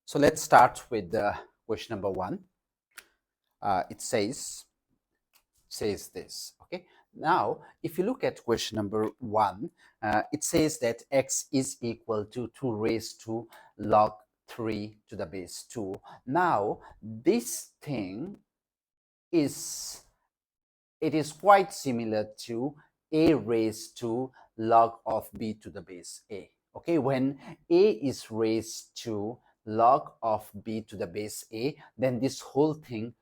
So let's start with the question number 1. It says this. Okay. Now, if you look at question number 1, it says that x is equal to 2 raised to log 3 to the base 2. Now, this thing is quite similar to a raised to log of b to the base a. Okay, when a is raised to log of b to the base a, then this whole thing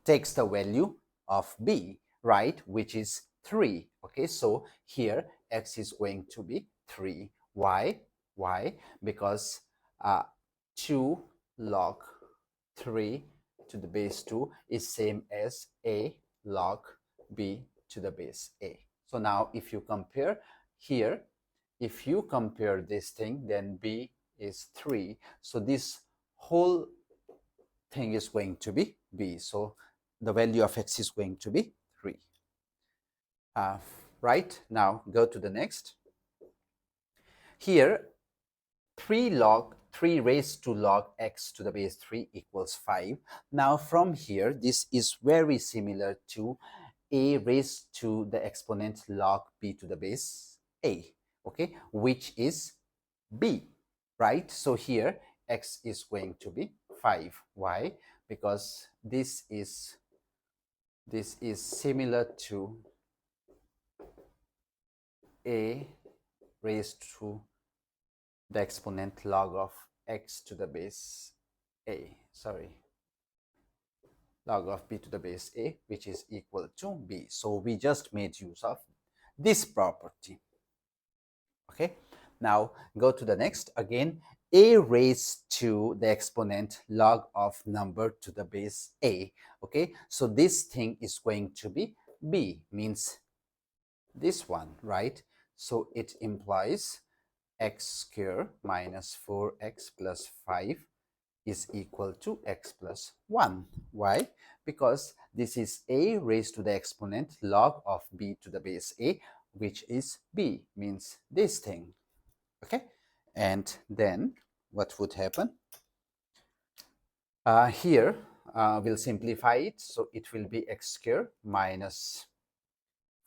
takes the value of b, right, which is 3. Okay, so here x is going to be 3. Why? Because 2 log 3 to the base 2 is same as a log b to the base a. So now if you compare here, if you compare this thing, then b is 3. So this whole thing is going to be b. So the value of x is going to be 3. Right, now go to the next. Here 3 raised to log x to the base 3 equals 5. Now from here, this is very similar to a raised to the exponent log b to the base a, okay, which is b, right? So here x is going to be 5. Why? Because this is similar to a raised to the exponent log of x to the base a, log of b to the base a, which is equal to b. So we just made use of this property. Okay, now go to the next. Again, a raised to the exponent log of number to the base a. Okay, so this thing is going to be b, means this one, right? So it implies x square minus 4x plus 5 is equal to x plus 1. Why? Because this is a raised to the exponent log of b to the base a, which is b, means this thing. Okay, and then what would happen? Here we'll simplify it, so it will be x square minus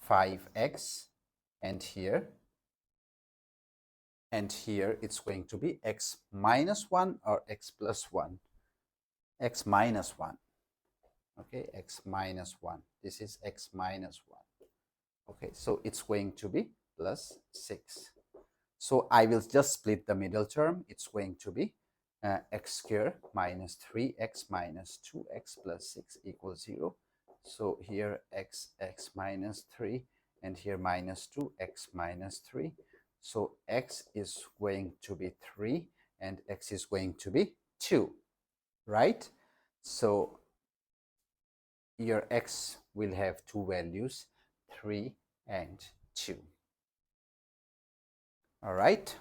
5x, and here it's going to be x minus 1 or x plus 1, x minus 1. Okay, x minus 1. This is x minus 1. Okay, so it's going to be plus 6. So I will just split the middle term. It's going to be x square minus 3x minus 2x plus 6 equals 0. So here x minus 3, and here minus 2, x minus 3. So x is going to be 3 and x is going to be 2, right? So your x will have two values, 3 and 2. All right.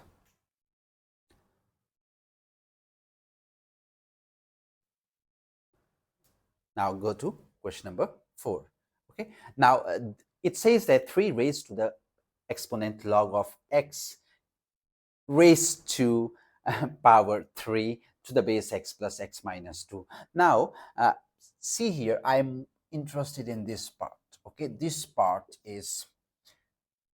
Now go to question number 4. Okay. Now it says that 3 raised to the exponent log of x raised to power 3 to the base x plus x minus 2. Now see here, I'm interested in this part. Okay, this part is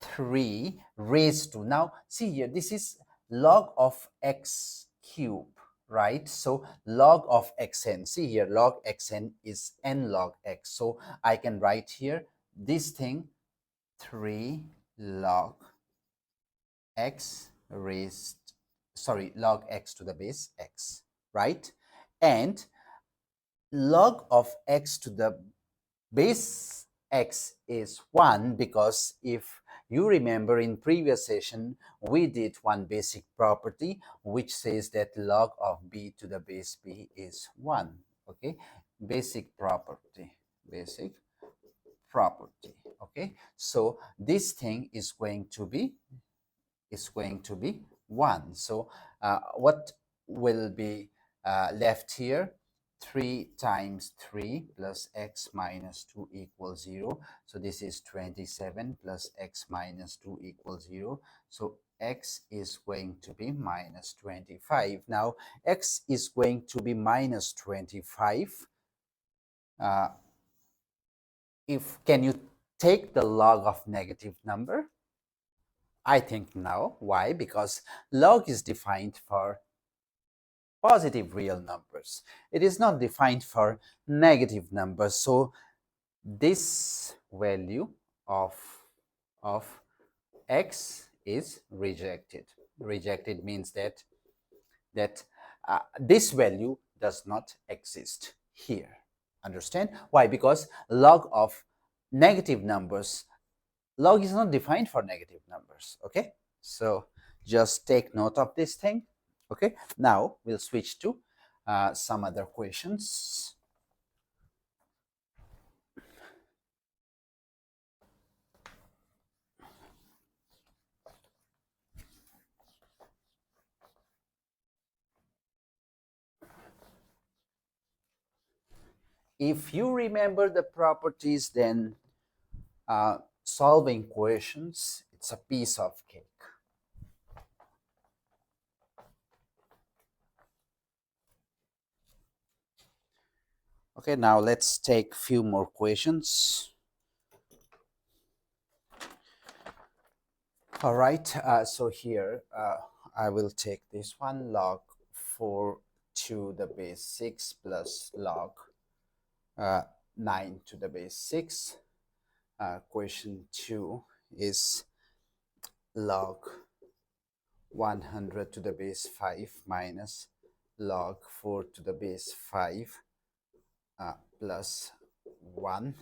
3 raised to, now see here, this is log of x cube, right? So log of xn, see here, log xn is n log x. So I can write here this thing, 3 log x log x to the base x, right? And log of x to the base x is 1, because if you remember in previous session we did one basic property which says that log of b to the base b is 1. Okay, basic property. Okay, so this thing is going to be 1. So what will be left here 3 times 3 plus x minus 2 equals 0. So this is 27 plus x minus 2 equals 0. So x is going to be minus 25. Now x is going to be minus 25. Uh, if can you take the log of negative number? I think no. Why? Because log is defined for positive real numbers. It is not defined for negative numbers. So this value of of x is rejected. Rejected means that this value does not exist here. Understand why? Because log of negative numbers, log is not defined for negative numbers. Okay, so just take note of this thing. Okay, now we'll switch to some other questions. If you remember the properties, then solving questions, it's a piece of cake. Okay, now let's take few more questions. All right, so here I will take this one, log 4 to the base 6 plus log 9 to the base 6. Question 2 is log 100 to the base 5 minus log 4 to the base 5 plus 1.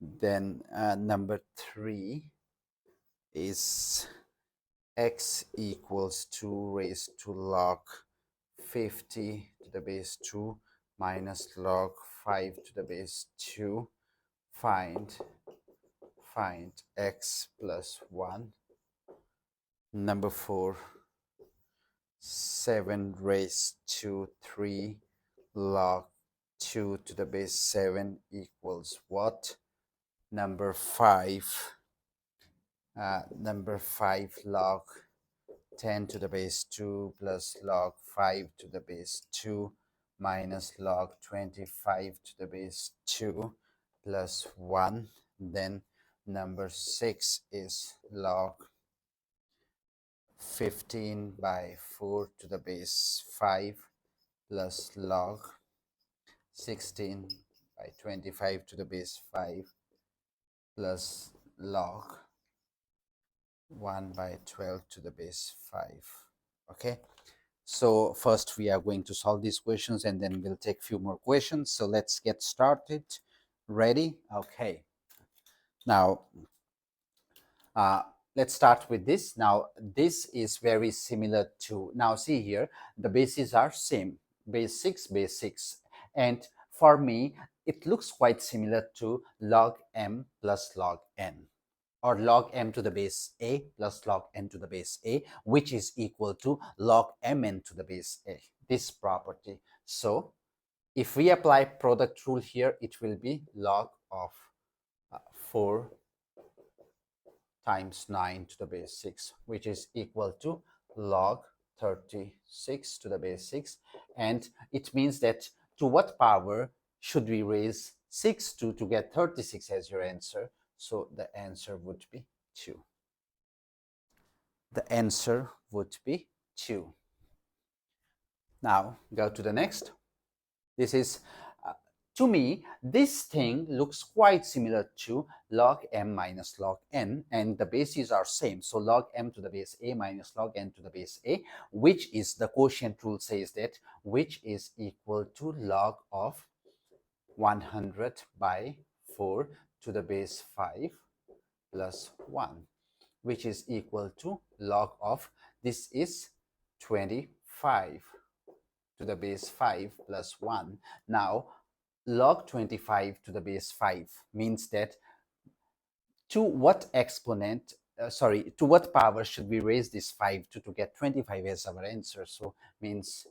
Then number 3 is x equals 2 raised to log 50 to the base 2 minus log 5 to the base 2. Find x plus 1. Number 4, 7 raised to 3 log 2 to the base 7 equals what? Number 5, log 10 to the base 2 plus log 5 to the base 2 minus log 25 to the base 2 plus 1. Then number 6 is log 15 by 4 to the base 5 plus log 16 by 25 to the base 5 plus log 1 by 12 to the base 5. Okay, so first we are going to solve these questions and then we'll take few more questions. So let's get started. Ready? Okay, now let's start with this. Now this is very similar to, now see here, the bases are same, base 6, and for me it looks quite similar to log m plus log n, or log m to the base a plus log n to the base a, which is equal to log mn to the base a, this property. So if we apply product rule here, it will be log of 4 times 9 to the base 6, which is equal to log 36 to the base 6. And it means that to what power should we raise 6 to get 36 as your answer? So the answer would be 2. The answer would be 2. Now go to the next. This is to me, this thing looks quite similar to log m minus log n, and the bases are same. So log m to the base a minus log n to the base a, which is, the quotient rule says that, which is equal to log of 100 by 4 to the base 5 plus 1, which is equal to log of, this is 25 to the base 5 plus 1. Now log 25 to the base 5 means that to what exponent, to what power should we raise this 5 to get 25 as our answer? So means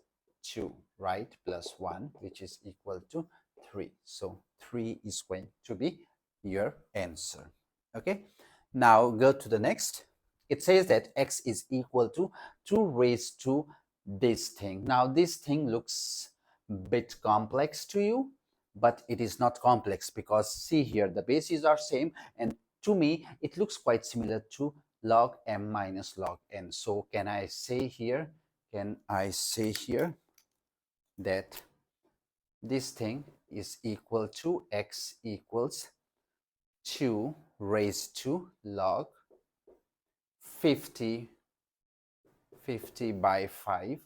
2, right? Plus 1, which is equal to 3. So 3 is going to be your answer. Okay, now go to the next. It says that x is equal to 2 raised to this thing. Now this thing looks a bit complex to you, but it is not complex because see here the bases are same, and to me it looks quite similar to log m minus log n. So can I say here that this thing is equal to x equals 2 raised to log 50 by 5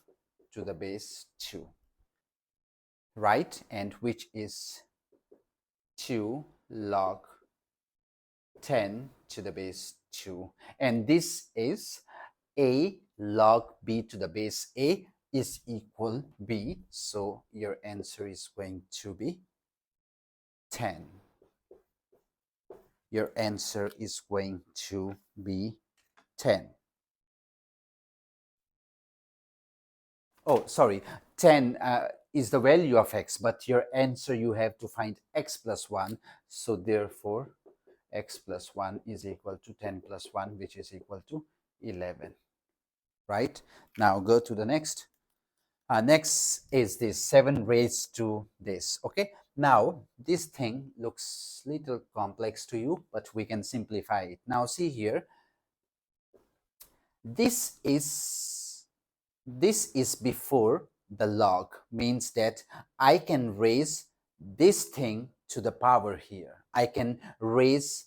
to the base 2, right? And which is 2 log 10 to the base 2. And this is a log b to the base a is equal b. So your answer is going to be 10. Your answer is going to be 10. Oh, sorry, 10 is the value of x, but your answer you have to find x plus 1. So therefore, x plus 1 is equal to 10 plus 1, which is equal to 11. Right? Now go to the next. Next is this 7 raised to this. Okay, now this thing looks little complex to you, but we can simplify it. Now see here, this is before the log, means that I can raise this thing to the power here. I can raise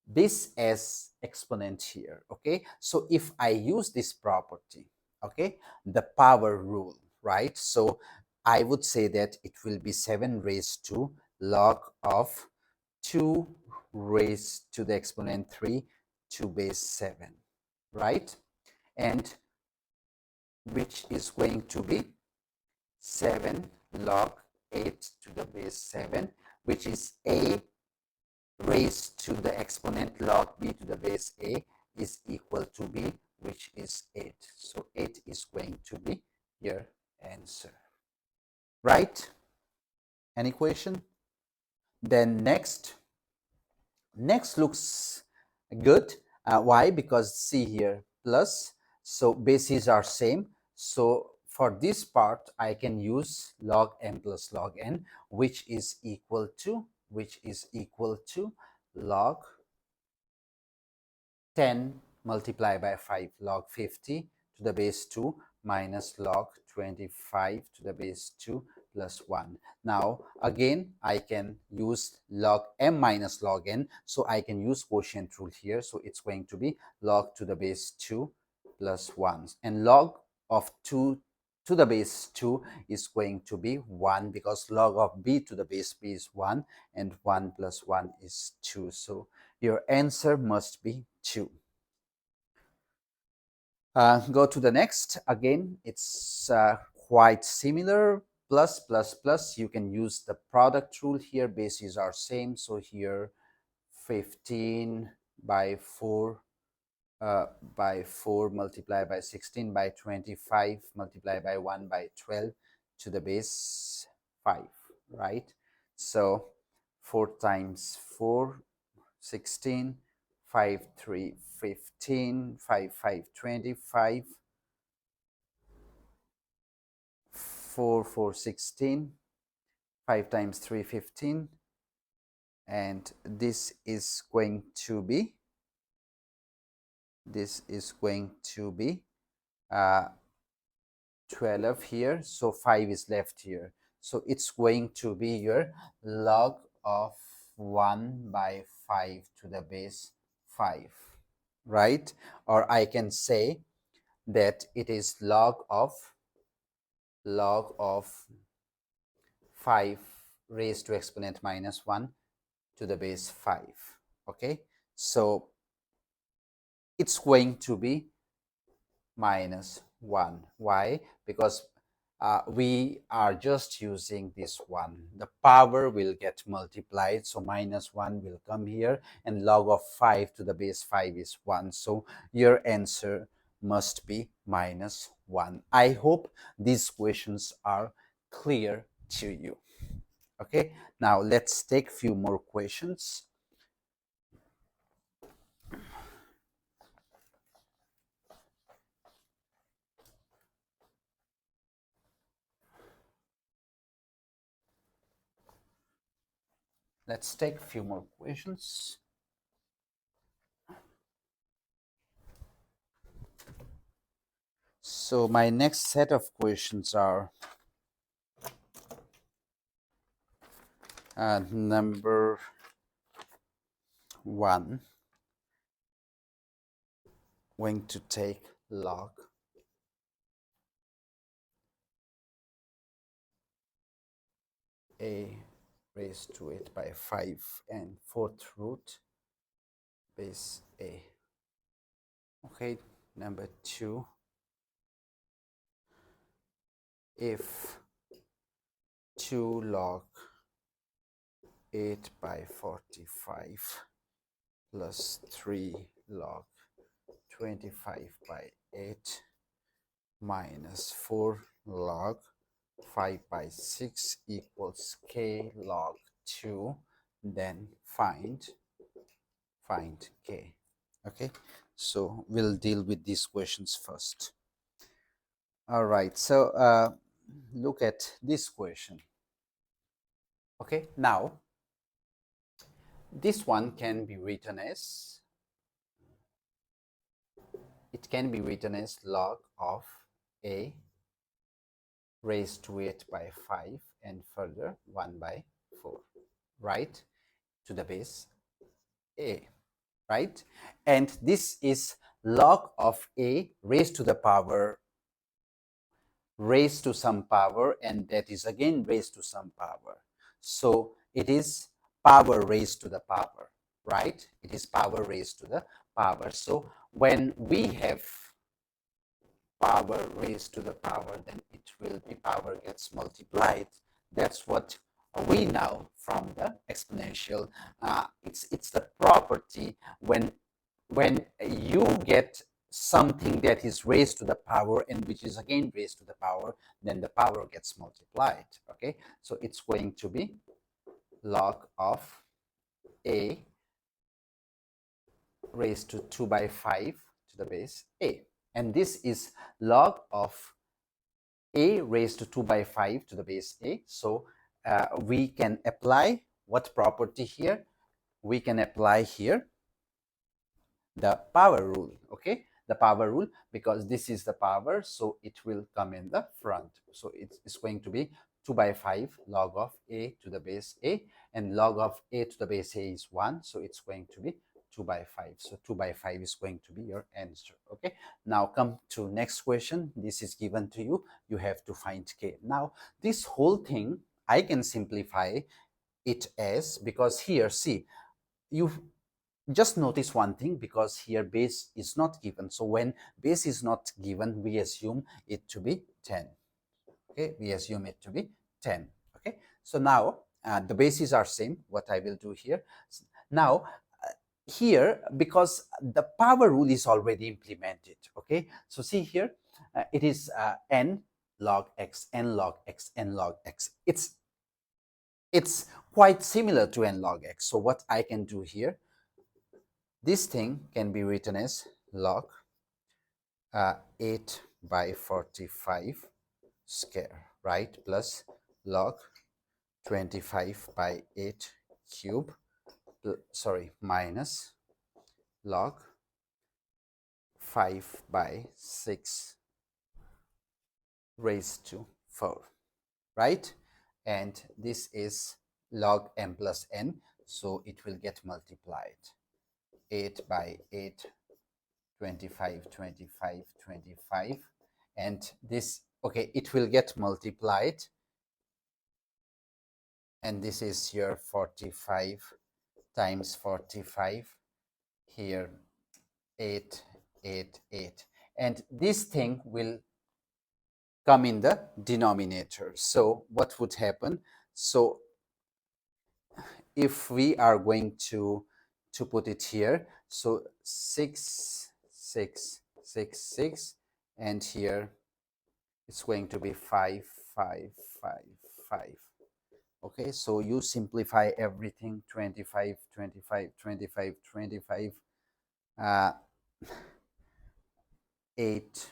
this as exponent here. Okay, so if I use this property, okay, the power rule, right? So I would say that it will be 7 raised to log of 2 raised to the exponent 3 to base 7, right? And which is going to be 7 log 8 to the base 7, which is a raised to the exponent log b to the base a is equal to b, which is 8. So 8 is going to be your answer, right? Any question? Then next looks good. Why? Because see here, plus, so bases are same. So for this part, I can use log m plus log n, which is equal to log 10 multiplied by 5 log 50 to the base 2 minus log 25 to the base 2 plus 1. Now again I can use log m minus log n, so I can use quotient rule here. So it's going to be log to the base 2 plus 1, and log of 2 to the base 2 is going to be 1, because log of b to the base b is 1, and 1 plus 1 is 2. So your answer must be 2. Go to the next. Again, it's quite similar. Plus, plus, plus. You can use the product rule here. Bases are same. So here, 15 by 4 multiplied by 16 by 25 multiplied by 1 by 12 to the base 5, right? So 4 times 4, 16, 5, 3, 15, 5, 5, 25, 4, 4, 16, 5 times 3, 15, and this is going to be 12 here, so 5 is left here. So it's going to be your log of 1 by 5 to the base 5, right? Or I can say that it is log of 5 raised to exponent minus 1 to the base 5. Okay, so it's going to be minus 1. Why? Because we are just using this one. The power will get multiplied, so minus 1 will come here, and log of 5 to the base 5 is 1. So your answer must be minus 1. I hope these questions are clear to you. Okay, now let's take few more questions. Let's take a few more questions. So my next set of questions are number 1, going to take log a raised to it by 5 and fourth root base a. Okay, number 2, if 2 log 8 by 45 plus 3 log 25 by 8 minus 4 log 5 by 6 equals k log 2, then find k. Okay, so we'll deal with these questions first. All right, so look at this question. Okay, now this one can be written as, it can be written as log of a raised to it by 5 and further 1 by 4, right, to the base a, right? And this is log of a raised to the power, raised to some power, and that is again raised to some power. So it is power raised to the power, right? It is power raised to the power. So when we have power raised to the power, then it will be power gets multiplied. That's what we know from the exponential. It's the property when you get something that is raised to the power and which is again raised to the power, then the power gets multiplied. Okay, so it's going to be log of a raised to 2 by 5 to the base a, and this is log of a raised to 2 by 5 to the base a. So we can apply what property here? We can apply here the power rule. Okay, the power rule, because this is the power, so it will come in the front. So it's going to be 2 by 5 log of a to the base a, and log of a to the base a is 1, so it's going to be 2 by 5. So 2 by 5 is going to be your answer. Okay, now come to next question. This is given to you, you have to find k. Now this whole thing I can simplify it as, because here, see, you just notice one thing, because here base is not given. So when base is not given, we assume it to be 10. Okay, we assume it to be 10. Okay, so now the bases are same. What I will do here now, here, because the power rule is already implemented. Okay, so see here, it is n log x, n log x, n log x. It's quite similar to n log x. So what I can do here, this thing can be written as log 8 by 45 square, right, plus log 25 by 8 cube, sorry, minus log 5 by 6 raised to 4, right? And this is log m plus n, so it will get multiplied. 8 by 8, 25, 25, 25, and this, okay, it will get multiplied, and this is your 45 times 45, here 8, 8, 8, and this thing will come in the denominator. So what would happen? So if we are going to put it here, so 6, 6, 6, 6, and here it's going to be 5, 5, 5, 5. Okay, so you simplify everything, 25, 25, 25, 25, 8,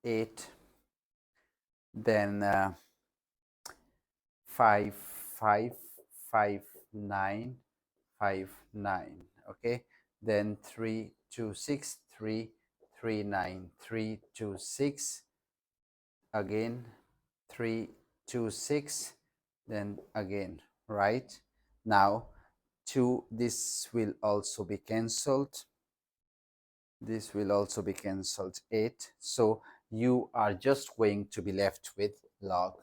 8, then 5, 5, 5, 9, 5, 9. Okay, then 3, 2, 6, 3, 3, 9, 3, 2, 6, again 3, 2, 6, then again, right? Now 2, this will also be cancelled, this will also be cancelled, 8. So you are just going to be left with log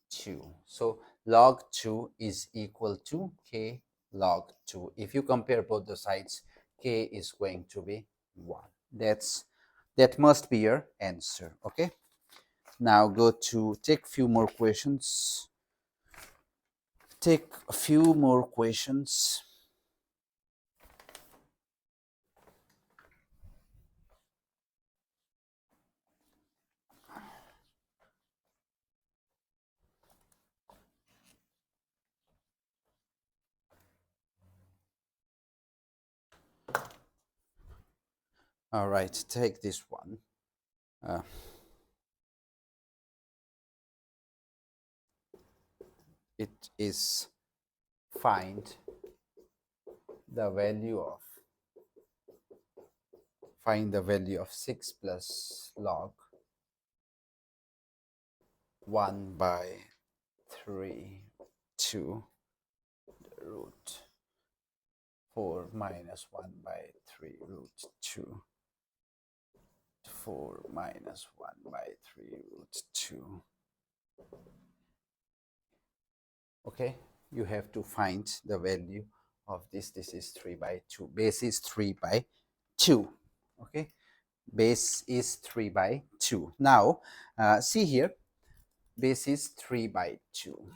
2. So log 2 is equal to k log 2. If you compare both the sides, k is going to be 1. That must be your answer. Okay, now go to take few more questions. Take a few more questions. All right, take this one. It is find the value of find the value of 6 plus log 1 by 3 to the root 4 minus 1 by 3 root 2 4 minus 1 by 3 root 2. Okay, you have to find the value of this. This is 3 by 2. Base is 3 by 2. Okay, base is 3 by 2. Now see here, base is 3 by 2.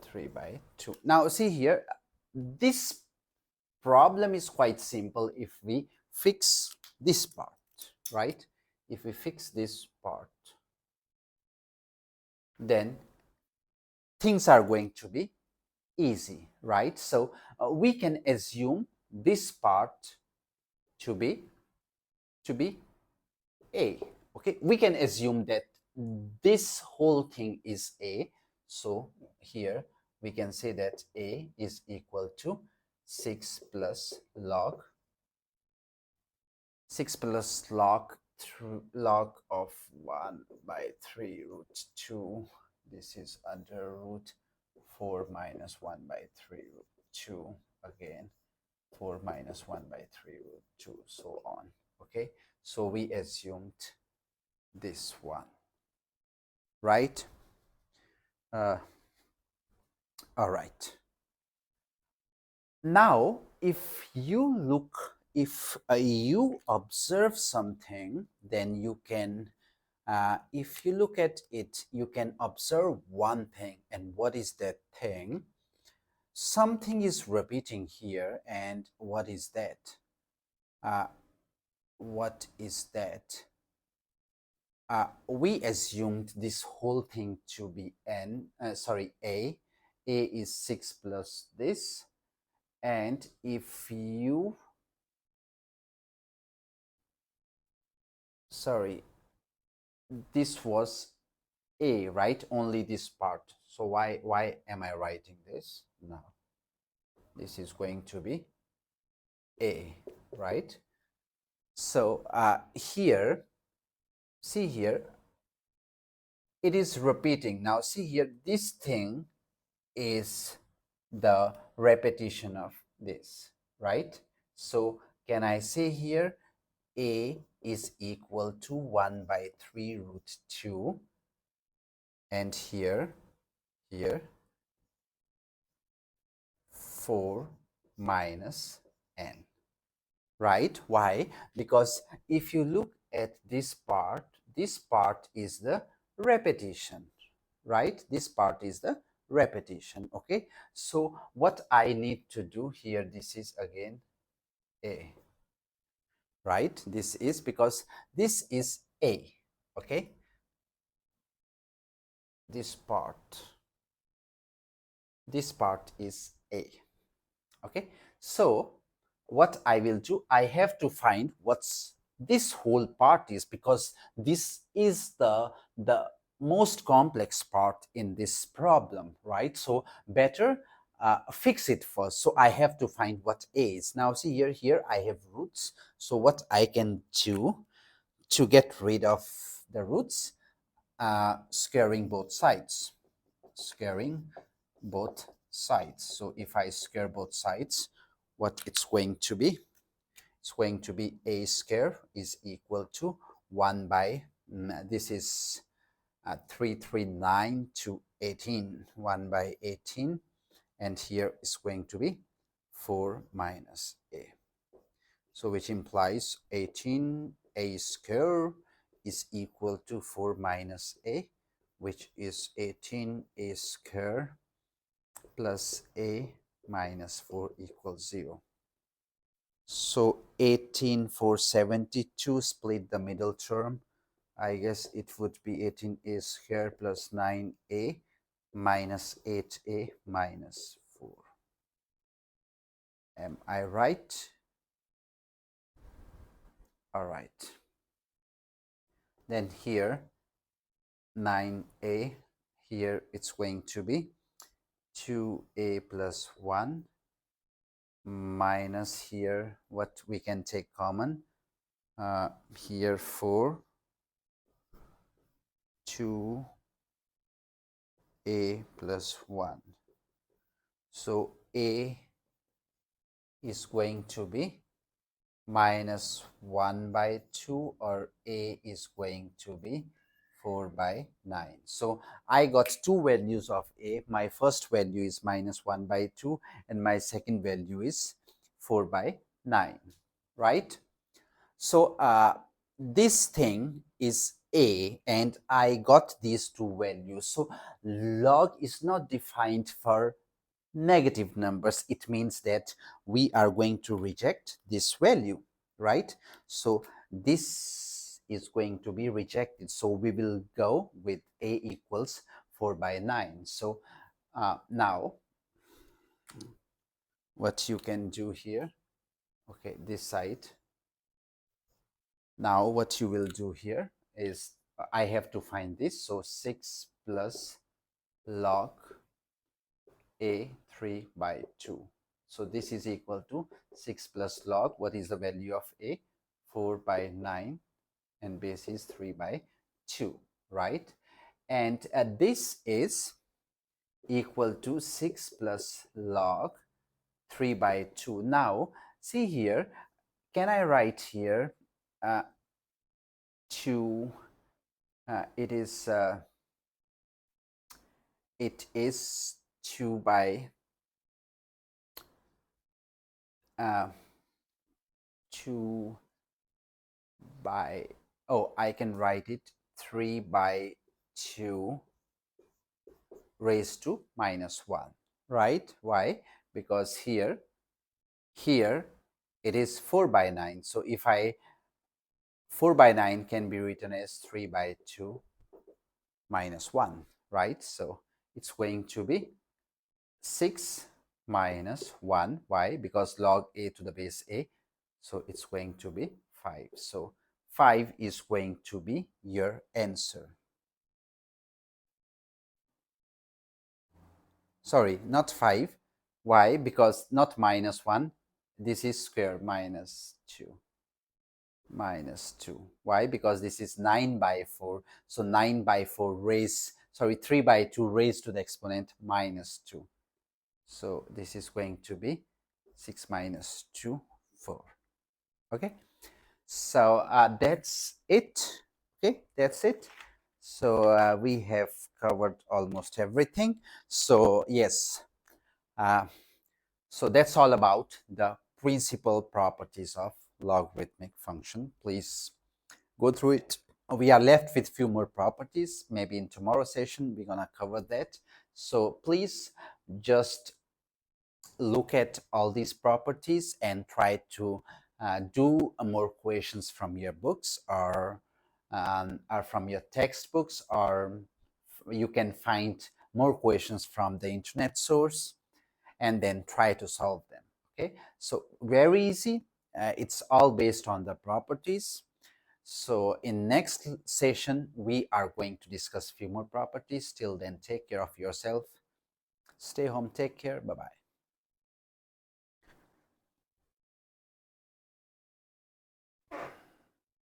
3 by 2. Now see here, this problem is quite simple if we fix this part, right? If we fix this part, then things are going to be easy, right? So we can assume this part to be a. Okay, we can assume that this whole thing is a. So here we can say that a is equal to 6 plus log 6 plus log of 1 by 3 root 2. This is under root 4 minus 1 by 3 root 2, again 4 minus 1 by 3 root 2, so on. Okay, so we assumed this one, right? All right. Now, if you observe something, then you can, if you look at it, you can observe one thing. And what is that thing? Something is repeating here. And what is that? What is that? We assumed this whole thing to be a. A is 6 plus this. And if you, this was a, right? Only this part. So why am I writing this? No, this is going to be a, right? So here, see here, it is repeating. Now see here, this thing is the repetition of this, right? So can I say here a is equal to 1 by 3 root 2, and here 4 minus n, right? Why? Because if you look at this part is the repetition, right? This part is the repetition. Okay, so what I need to do here, this is again a, right? This is because this is a, okay? This part is a, okay? So what I will do, I have to find what's this whole part is, because this is the most complex part in this problem, right? So better fix it first. So I have to find what a is. Now see here I have roots. So what I can do to get rid of the roots, squaring both sides, squaring both sides. So if I square both sides, what it's going to be? It's going to be a square is equal to 1 by, this is 339 to 18, 1 by 18, and here is going to be 4 minus a. So which implies 18a square is equal to 4 minus a, which is 18a square plus a minus 4 equals 0. So 18 for 72, split the middle term. I guess it would be 18a square plus 9a minus 8a minus 4. Am I right? All right. Then here 9a, here it's going to be 2a plus 1 minus here what we can take common, here 4, 2a plus 1. So a is going to be minus 1 by 2, or a is going to be 4 by 9. So I got two values of a. My first value is minus 1 by 2 and my second value is 4 by 9, right? So this thing is a and I got these two values. So log is not defined for negative numbers. It means that we are going to reject this value, right? So this is going to be rejected. So we will go with a equals 4 by 9. So now what you can do here, okay, this side. Now what you will do here is I have to find this. So 6 plus log a 3 by 2. So this is equal to 6 plus log, what is the value of a? 4 by 9, and base is 3 by 2, right? And this is equal to 6 plus log 3 by 2. Now see here, can I write here 2, it is 2 by 2 by, oh, I can write it 3 by 2 raised to minus 1, right? Why? Because here it is 4 by 9. So if 4 by 9 can be written as 3 by 2 minus 1, right? So it's going to be 6 minus 1. Why? Because log a to the base a. So it's going to be 5. So 5 is going to be your answer. Sorry, not 5. Why? Because not minus 1. This is square minus 2. Minus 2. Why? Because this is 9 by 4. So 9 by 4 raised, sorry, 3 by 2 raised to the exponent minus 2. So this is going to be 6 minus 2, 4. Okay. So that's it. Okay, that's it. So we have covered almost everything. So yes, so that's all about the principal properties of logarithmic function. Please go through it. We are left with few more properties. Maybe in tomorrow's session we're gonna cover that. So please just look at all these properties and try to do more questions from your books, or from your textbooks, or you can find more questions from the internet source and then try to solve them. Okay, so very easy. It's all based on the properties. So in next session, we are going to discuss few more properties. Till then, take care of yourself. Stay home. Take care. Bye-bye.